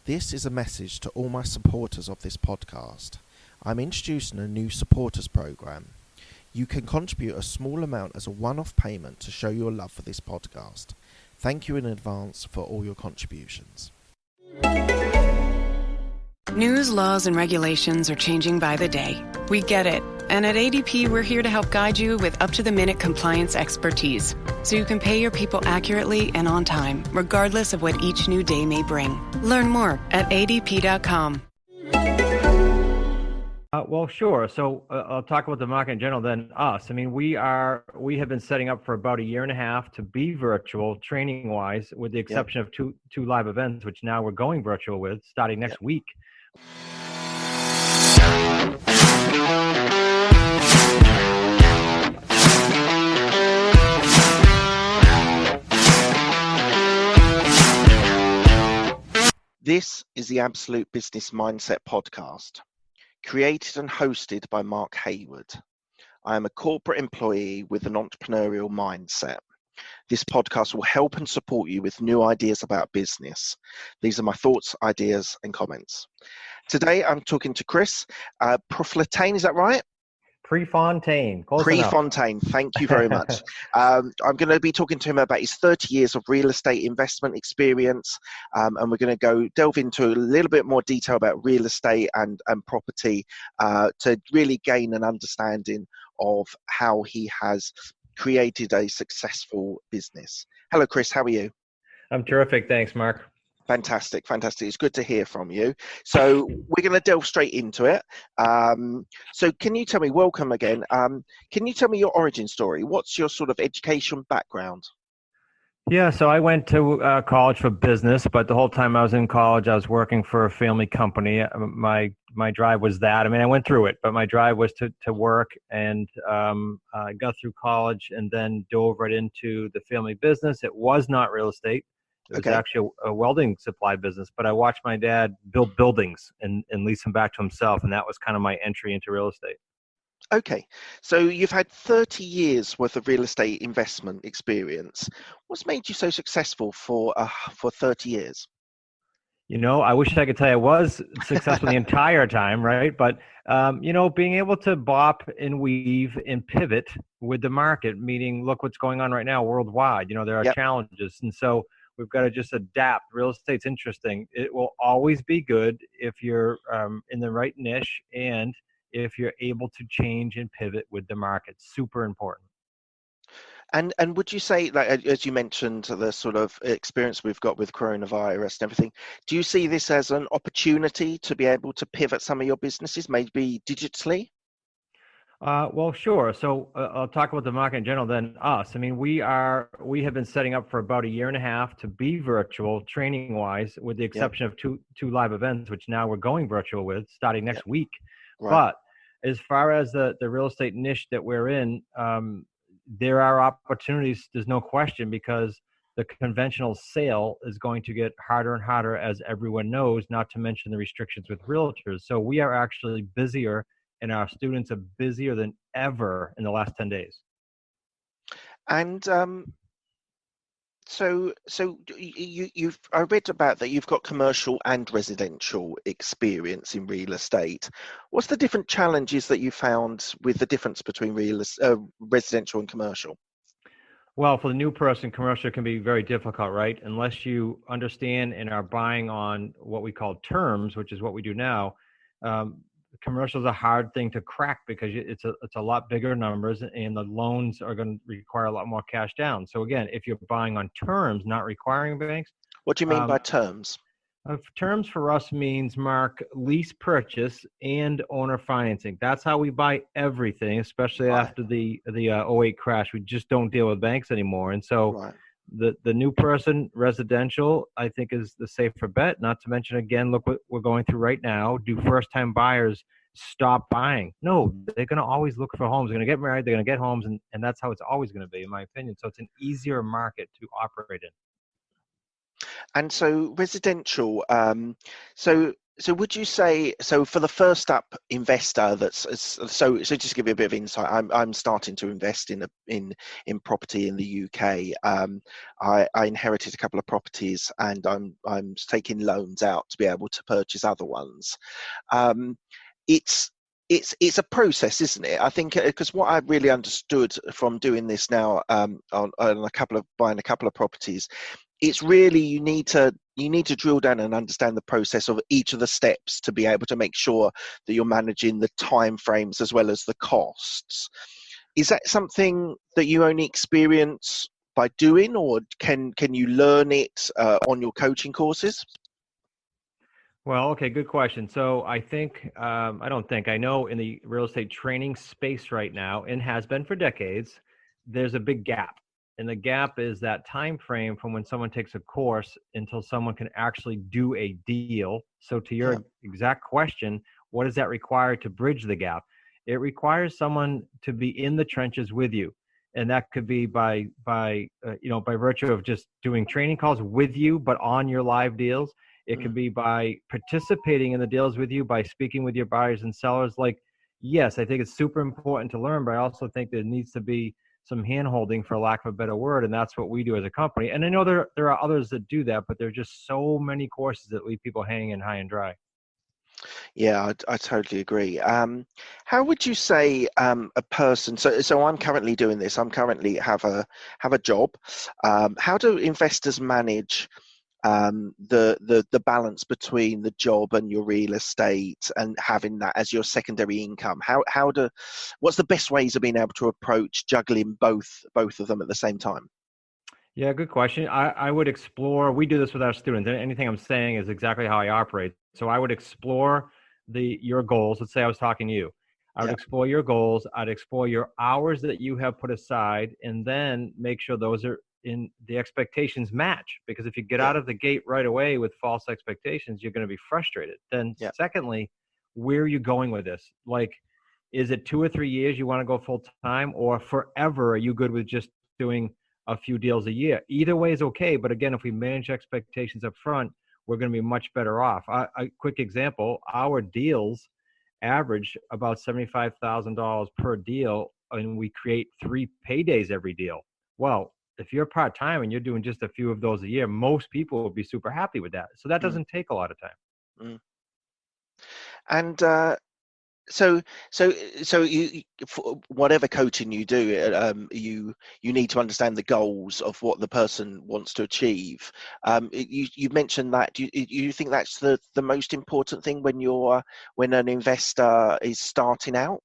This is a message to all my supporters of this podcast. I'm introducing a new supporters program. You can contribute a small amount as a one-off payment to show your love for this podcast. Thank you in advance for all your contributions. News, laws, and regulations are changing by the day. We get it. And at ADP, we're here to help guide you with up-to-the-minute compliance expertise, so you can pay your people accurately and on time, regardless of what each new day may bring. Learn more at adp.com. Well, sure. So I'll talk about the market in general, then us. I mean, we have been setting up for about a year and a half to be virtual training-wise, with the exception of two live events, which now we're going virtual with starting next week. This is the Absolute Business Mindset podcast, created and hosted by Mark Hayward. I am a corporate employee with an entrepreneurial mindset. This podcast will help and support you with new ideas about business. These are my thoughts, ideas, and comments. Today, I'm talking to Chris Prefontaine. Is that right? Prefontaine. Prefontaine. Thank you very much. I'm going to be talking to him about his 30 years of real estate investment experience, and we're going to delve into a little bit more detail about real estate and property to really gain an understanding of how he has created a successful business. Hello, Chris. How are you? I'm terrific. Thanks, Mark. Fantastic. It's good to hear from you. So we're going to delve straight into it. So can you tell me, welcome again, can you tell me your origin story? What's your sort of education background? Yeah, so I went to college for business, but the whole time I was in college, I was working for a family company. My drive was that. I mean, I went through it, but my drive was to work, and I got through college and then dove right into the family business. It was not real estate. It was actually a welding supply business, but I watched my dad build buildings and lease them back to himself, and that was kind of my entry into real estate. Okay, so you've had 30 years worth of real estate investment experience. What's made you so successful for 30 years? You know, I wish I could tell you I was successful the entire time, right? But, being able to bop and weave and pivot with the market, meaning look what's going on right now worldwide. There are challenges. And so we've got to just adapt. Real estate's interesting. It will always be good if you're in the right niche and if you're able to change and pivot with the market. Super important. And would you say, like, as you mentioned, the sort of experience we've got with coronavirus and everything, do you see this as an opportunity to be able to pivot some of your businesses, maybe digitally? Well, sure. So I'll talk about the market in general, then us. I mean, we have been setting up for about a year and a half to be virtual training-wise, with the exception of two live events, which now we're going virtual with starting next week. Right. But as far as the real estate niche that we're in, there are opportunities, there's no question, because the conventional sale is going to get harder and harder, as everyone knows, not to mention the restrictions with realtors. So we are actually busier, and our students are busier than ever in the last 10 days. And so I read about that you've got commercial and residential experience in real estate. What's the different challenges that you found with the difference between residential and commercial? Well, for the new person, commercial can be very difficult, right? Unless you understand and are buying on what we call terms, which is what we do now. Commercial is a hard thing to crack because it's a lot bigger numbers, and the loans are going to require a lot more cash down. So again, if you're buying on terms, not requiring banks. What do you mean by terms? Terms for us means, Mark, lease purchase and owner financing. That's how we buy everything, especially after the 08 crash. We just don't deal with banks anymore. And so the new person, residential, I think, is the safer bet. Not to mention, again, look what we're going through right now. Do first-time buyers stop buying? No, they're going to always look for homes. They're going to get married. They're going to get homes, and that's how it's always going to be, in my opinion. So it's an easier market to operate in. And so residential, so So would you say, so for the first up investor so just to give you a bit of insight, I'm starting to invest in property in the UK. I inherited a couple of properties, and I'm taking loans out to be able to purchase other ones. Um, it's it's a process, isn't it? I think because what I really understood from doing this now, on buying a couple of properties, it's really you need to drill down and understand the process of each of the steps to be able to make sure that you're managing the time frames as well as the costs. Is that something that you only experience by doing, or can you learn it on your coaching courses? Well, okay, good question. So I think, I know in the real estate training space right now, and has been for decades, there's a big gap. And the gap is that time frame from when someone takes a course until someone can actually do a deal. So to your exact question, what does that require to bridge the gap? It requires someone to be in the trenches with you. And that could be by virtue of just doing training calls with you, but on your live deals. It could be by participating in the deals with you, by speaking with your buyers and sellers. Like, yes, I think it's super important to learn, but I also think there needs to be some hand-holding, for lack of a better word, and that's what we do as a company. And I know there are others that do that, but there are just so many courses that leave people hanging high and dry. Yeah, I totally agree. How would you say a person? So I'm currently doing this. I'm currently have a job. How do investors manage the balance between the job and your real estate and having that as your secondary income? What's the best ways of being able to approach juggling both of them at the same time? Yeah, good question. I would explore, we do this with our students. Anything I'm saying is exactly how I operate. So I would explore your goals. Let's say I was talking to you. I would explore your goals. I'd explore your hours that you have put aside, and then make sure those are in the expectations match. Because if you get out of the gate right away with false expectations, you're going to be frustrated. Then secondly, where are you going with this? Like, is it 2 or 3 years you want to go full time, or forever? Are you good with just doing a few deals a year? Either way is okay. But again, if we manage expectations up front, we're going to be much better off. A quick example, our deals average about $75,000 per deal, and we create 3 paydays every deal. Well, if you're part-time and you're doing just a few of those a year, most people will be super happy with that. So that doesn't take a lot of time. And so you, for whatever coaching you do, you need to understand the goals of what the person wants to achieve. You mentioned that. Do you think that's the most important thing when an investor is starting out?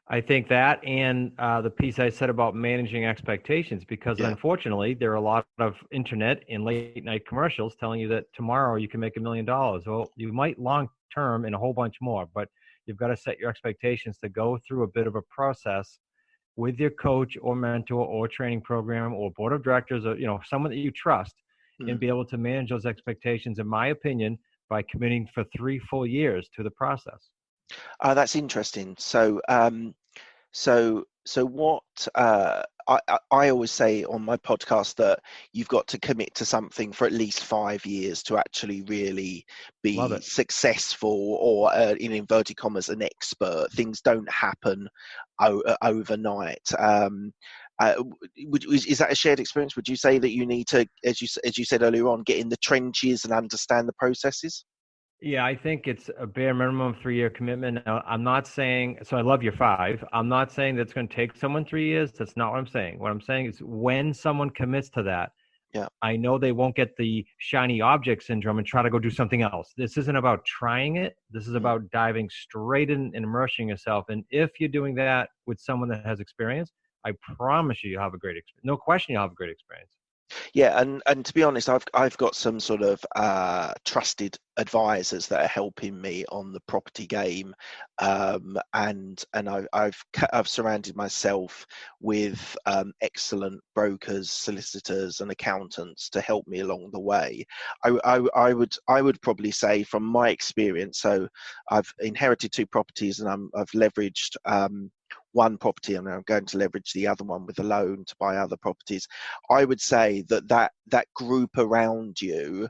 I think that, and the piece I said about managing expectations, because unfortunately there are a lot of internet and late night commercials telling you that tomorrow you can make $1 million. Well, you might long term and a whole bunch more, but you've got to set your expectations to go through a bit of a process with your coach or mentor or training program or board of directors, or someone that you trust, and be able to manage those expectations, in my opinion, by committing for 3 full years to the process. That's interesting. So what I always say on my podcast that you've got to commit to something for at least 5 years to actually really be successful, or in inverted commas, an expert. Things don't happen overnight. Is that a shared experience? Would you say that you need to, as you said earlier on, get in the trenches and understand the processes? Yeah, I think it's a bare minimum 3-year commitment. Now, I'm not saying, so I love your 5. I'm not saying that's going to take someone 3 years. That's not what I'm saying. What I'm saying is when someone commits to that, I know they won't get the shiny object syndrome and try to go do something else. This isn't about trying it. This is about diving straight in and immersing yourself. And if you're doing that with someone that has experience, I promise you'll have a great experience. No question you'll have a great experience. Yeah, and to be honest, I've got some sort of trusted advisors that are helping me on the property game, and I've surrounded myself with excellent brokers, solicitors, and accountants to help me along the way. I would probably say from my experience, so I've inherited 2 properties, and I've leveraged one property, and I'm going to leverage the other one with a loan to buy other properties. I would say that group around you,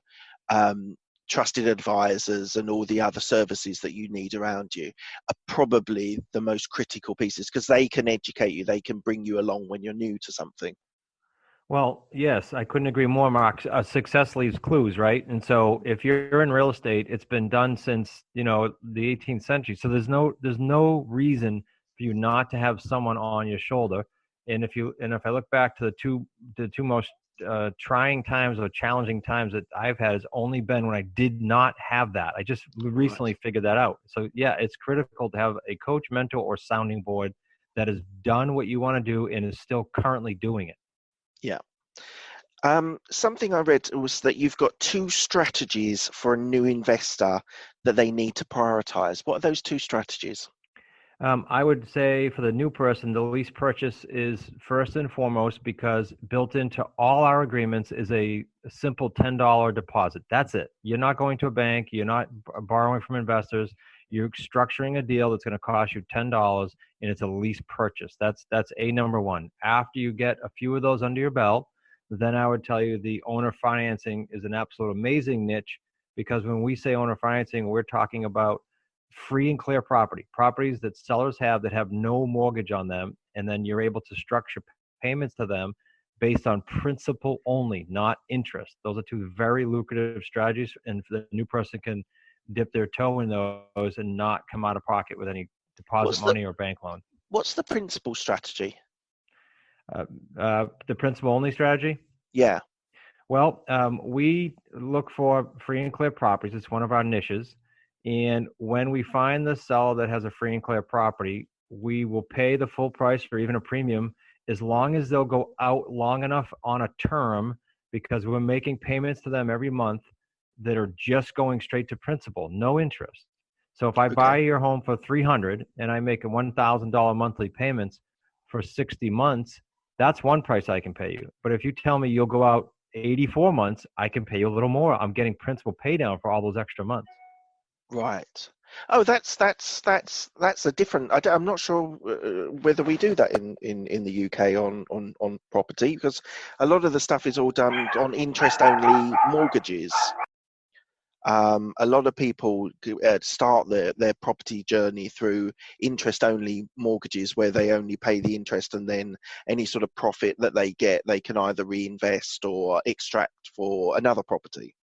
trusted advisors and all the other services that you need around you are probably the most critical pieces, because they can educate you, they can bring you along when you're new to something. Well, yes, I couldn't agree more, Mark. Success leaves clues, right? And so if you're in real estate, it's been done since, the 18th century. So there's no reason for you not to have someone on your shoulder. And if I look back to the two most trying times or challenging times that I've had, has only been when I did not have that. I just recently figured that out. So yeah, it's critical to have a coach, mentor, or sounding board that has done what you want to do and is still currently doing it. Yeah. Something I read was that you've got 2 strategies for a new investor that they need to prioritize. What are those 2 strategies? I would say for the new person, the lease purchase is first and foremost, because built into all our agreements is a simple $10 deposit. That's it. You're not going to a bank. You're not borrowing from investors. You're structuring a deal that's going to cost you $10, and it's a lease purchase. That's a number one. After you get a few of those under your belt, then I would tell you the owner financing is an absolute amazing niche, because when we say owner financing, we're talking about free and clear properties that sellers have that have no mortgage on them, and then you're able to structure payments to them based on principal only, not interest. Those are 2 very lucrative strategies, and the new person can dip their toe in those and not come out of pocket with any deposit money or bank loan. What's the principal strategy? The principal only strategy? Yeah. Well, we look for free and clear properties. It's one of our niches. And when we find the seller that has a free and clear property, we will pay the full price or even a premium, as long as they'll go out long enough on a term, because we're making payments to them every month that are just going straight to principal, no interest. So if I buy your home for $300 and I make a $1,000 monthly payments for 60 months, that's one price I can pay you. But if you tell me you'll go out 84 months, I can pay you a little more. I'm getting principal pay down for all those extra months. Right. Oh, that's a different. I'm not sure whether we do that in the UK on property, because a lot of the stuff is all done on interest only mortgages. A lot of people start their property journey through interest only mortgages, where they only pay the interest, and then any sort of profit that they get, they can either reinvest or extract for another property.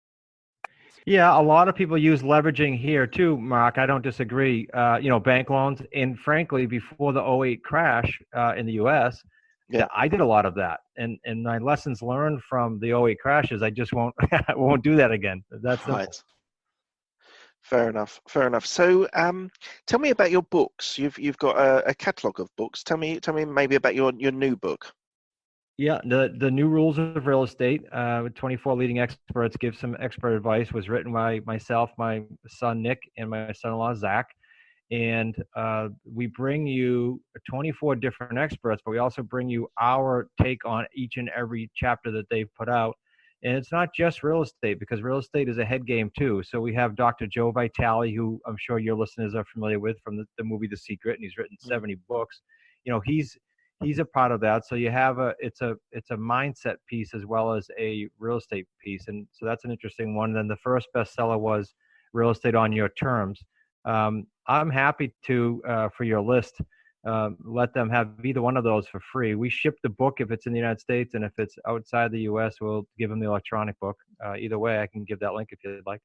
Yeah, a lot of people use leveraging here too, Mark. I don't disagree. Bank loans, and frankly, before the '08 crash in the U.S., I did a lot of that. And my lessons learned from the '08 crash is I just won't do that again. That's simple. Right. Fair enough. So, tell me about your books. You've got a catalogue of books. Tell me maybe about your new book. Yeah, the New Rules of Real Estate, with 24 leading experts give some expert advice, was written by myself, my son Nick, and my son-in-law Zach. And we bring you 24 different experts, but we also bring you our take on each and every chapter that they've put out. And it's not just real estate, because real estate is a head game too. So we have Dr. Joe Vitale, who I'm sure your listeners are familiar with from the movie The Secret, and he's written 70 books. He's a part of that. So you have it's a mindset piece as well as a real estate piece. And so that's an interesting one. And then the first bestseller was Real Estate on Your Terms. I'm happy to, for your list, let them have either one of those for free. We ship the book if it's in the United States, and if it's outside the US, we'll give them the electronic book. Either way, I can give that link if you'd like.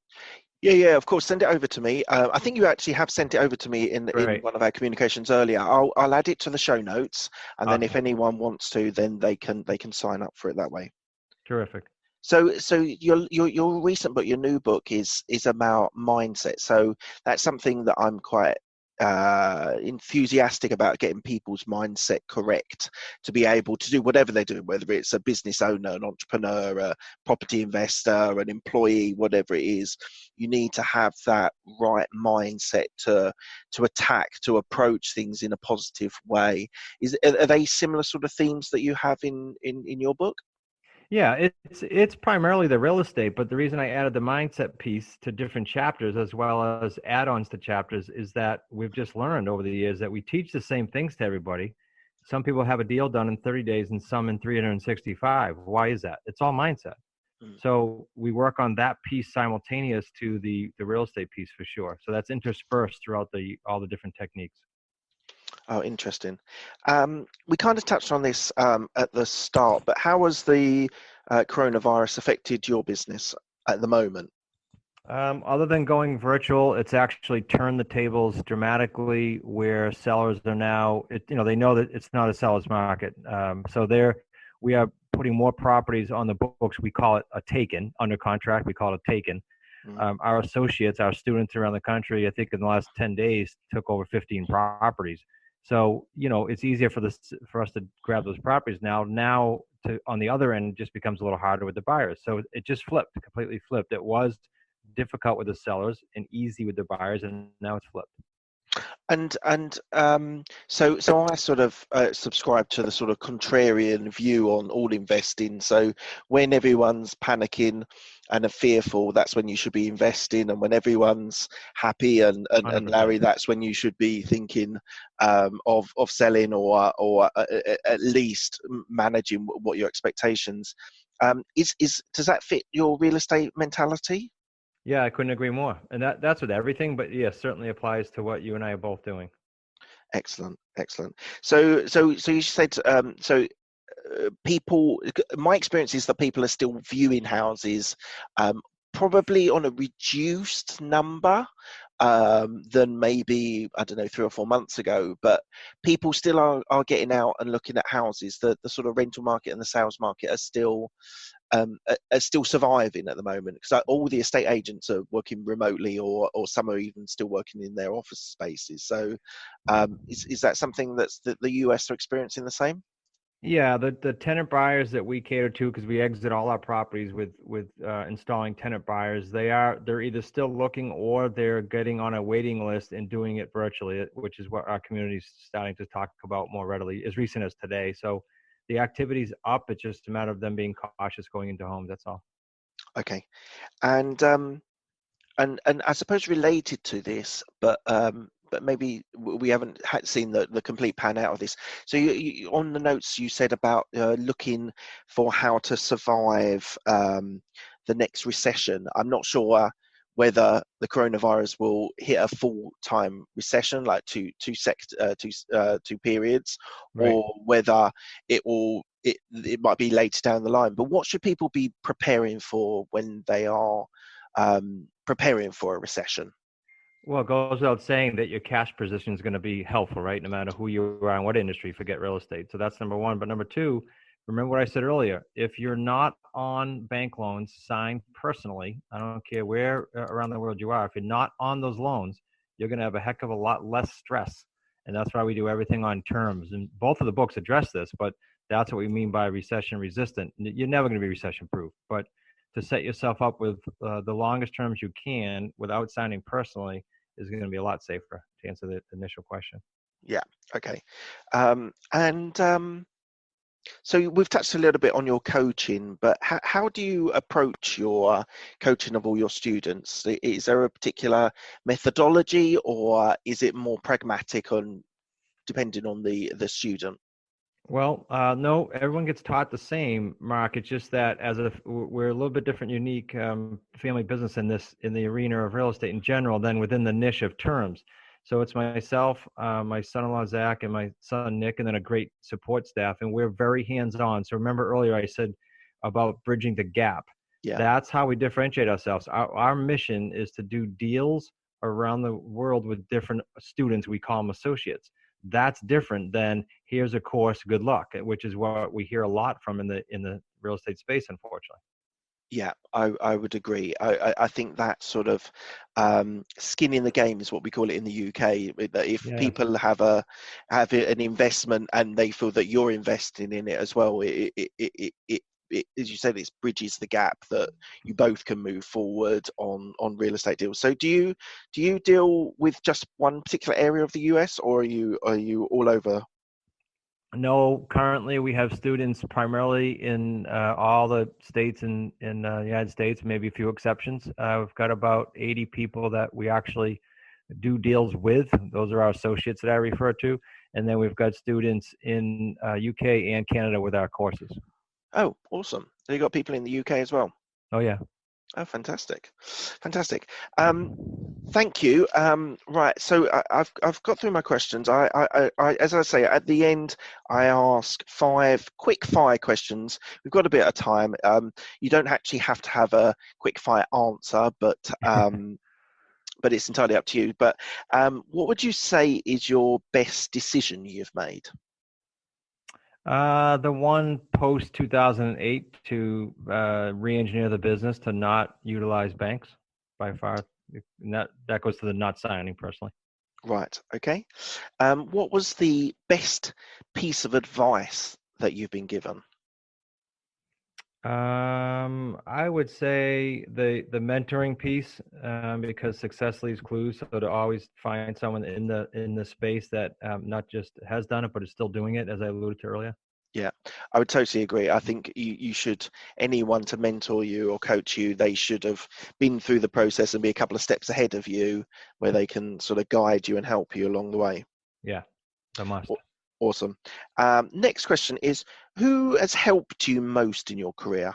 Yeah, of course. Send it over to me. I think you actually have sent it over to me in one of our communications earlier. I'll add it to the show notes, and then if anyone wants to, then they can sign up for it that way. Terrific. So your recent book, your new book, is about mindset. So that's something that I'm quite enthusiastic about, getting people's mindset correct to be able to do whatever they're doing, whether it's a business owner, an entrepreneur, a property investor, an employee, whatever it is. You need to have that right mindset to approach things in a positive way. Are they similar sort of themes that you have in your book? Yeah, it's primarily the real estate, but the reason I added the mindset piece to different chapters as well as add-ons to chapters is that we've just learned over the years that we teach the same things to everybody. Some people have a deal done in 30 days and some in 365. Why is that? It's all mindset. So we work on that piece simultaneous to the real estate piece for sure. So that's interspersed throughout all the different techniques. Oh, interesting. We kind of touched on this at the start, but how has the coronavirus affected your business at the moment? Other than going virtual, it's actually turned the tables dramatically where sellers are now, they know that it's not a seller's market. So we are putting more properties on the books. We call it a taken, under contract. We call it a taken. Our associates, our students around the country, I think in the last 10 days, took over 15 properties. So, it's easier for us to grab those properties now. Now, on the other end, it just becomes a little harder with the buyers. So it just completely flipped. It was difficult with the sellers and easy with the buyers, and now it's flipped. So I sort of subscribe to the sort of contrarian view on all investing. So when everyone's panicking and are fearful, that's when you should be investing, and when everyone's happy and Larry, that's when you should be thinking of selling or at least managing what your expectations. Does that fit your real estate mentality? Yeah, I couldn't agree more. And that's with everything, but yes, certainly applies to what you and I are both doing. Excellent. So you said people. My experience is that people are still viewing houses, probably on a reduced number than maybe, I don't know, 3 or 4 months ago. But people still are getting out and looking at houses. The sort of rental market and the sales market are still surviving at the moment, because all the estate agents are working remotely, or some are even still working in their office spaces. So is that something that the US are experiencing the same? Yeah, the tenant buyers that we cater to, because we exit all our properties with installing tenant buyers, they're either still looking or they're getting on a waiting list and doing it virtually, which is what our community is starting to talk about more readily as recent as today. So the activity's up. It's just a matter of them being cautious going into homes. That's all. Okay, and I suppose related to this, but maybe we haven't seen the complete pan out of this. So you on the notes you said about looking for how to survive the next recession. I'm not sure whether the coronavirus will hit a full-time recession, like two periods, Right. or whether it might be later down the line. But what should people be preparing for when they are preparing for a recession? Well, it goes without saying that your cash position is going to be helpful, right? No matter who you are and what industry, forget real estate. So that's number one. But number two, remember what I said earlier. If you're not on bank loans signed personally, I don't care where around the world you are, if you're not on those loans, you're going to have a heck of a lot less stress. And that's why we do everything on terms. And both of the books address this, but that's what we mean by recession resistant. You're never going to be recession proof, but to set yourself up with the longest terms you can without signing personally is going to be a lot safer, to answer the initial question. Yeah. Okay. So we've touched a little bit on your coaching, but how do you approach your coaching of all your students? Is there a particular methodology, or is it more pragmatic on depending on the student? Well, no, everyone gets taught the same, Mark. It's just that we're a little bit different, unique family business in the arena of real estate in general than within the niche of terms. So it's myself, my son-in-law, Zach, and my son, Nick, and then a great support staff. And we're very hands-on. So remember earlier I said about bridging the gap. Yeah. That's how we differentiate ourselves. Our mission is to do deals around the world with different students. We call them associates. That's different than here's a course, good luck, which is what we hear a lot from in the real estate space, unfortunately. Yeah, I would agree. I think that sort of skin in the game is what we call it in the UK. That if people have an investment and they feel that you're investing in it as well, it as you said, it bridges the gap that you both can move forward on real estate deals. So do you deal with just one particular area of the US, or are you all over? No, currently we have students primarily in all the states in the United States, maybe a few exceptions. We've got about 80 people that we actually do deals with. Those are our associates that I refer to. And then we've got students in UK and Canada with our courses. Oh, awesome. So you got people in the UK as well? Oh yeah. Oh, fantastic. Fantastic. Thank you. Right. So I've got through my questions. As I say, at the end, I ask 5 quick fire questions. We've got a bit of time. You don't actually have to have a quick fire answer, but it's entirely up to you. But what would you say is your best decision you've made? The one post 2008 to re-engineer the business to not utilize banks by far. And that goes to the not signing personally. Right. Okay. What was the best piece of advice that you've been given? I would say the mentoring piece, because success leaves clues. So to always find someone in the space that not just has done it, but is still doing it, as I alluded to earlier. Yeah, I would totally agree. I think you should, anyone to mentor you or coach you, they should have been through the process and be a couple of steps ahead of you where they can sort of guide you and help you along the way. Yeah, the must. Awesome. Next question is, who has helped you most in your career?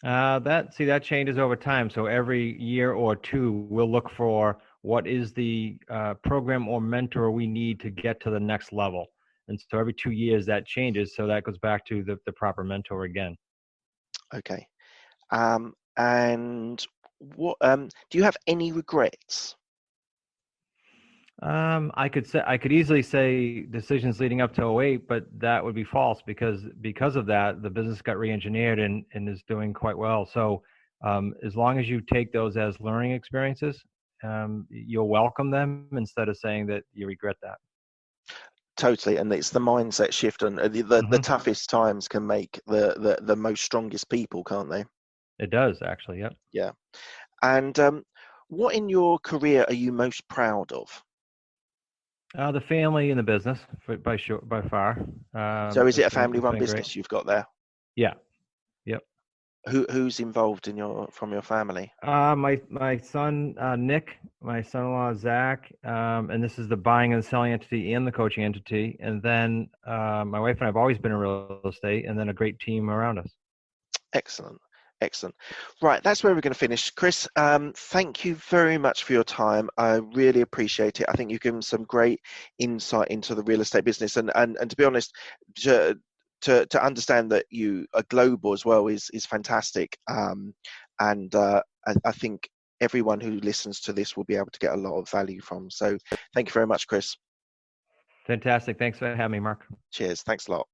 That changes over time. So every year or two, we'll look for what is the program or mentor we need to get to the next level. And so every 2 years that changes. So that goes back to the proper mentor again. Okay. And what do you have any regrets? I could easily say decisions leading up to '08, but that would be false because of that, the business got re-engineered and is doing quite well. So as long as you take those as learning experiences, you'll welcome them instead of saying that you regret that. Totally, and it's the mindset shift, and the toughest times can make the most strongest people, can't they? It does, actually. Yep. Yeah. And what in your career are you most proud of? The family and the business, by far. So is it a It's family-run been business great. you've got there? Yeah. Yep. Who's involved from your family? My son Nick, my son-in-law Zach, and this is the buying and selling entity and the coaching entity. And then my wife and I have always been in real estate, and then a great team around us. Excellent. Excellent. Right, that's where we're going to finish. Chris, thank you very much for your time. I really appreciate it. I think you've given some great insight into the real estate business, and to be honest, to understand that you are global as well is fantastic. And I think everyone who listens to this will be able to get a lot of value from. So thank you very much, Chris. Fantastic. Thanks for having me, Mark. Cheers. Thanks a lot.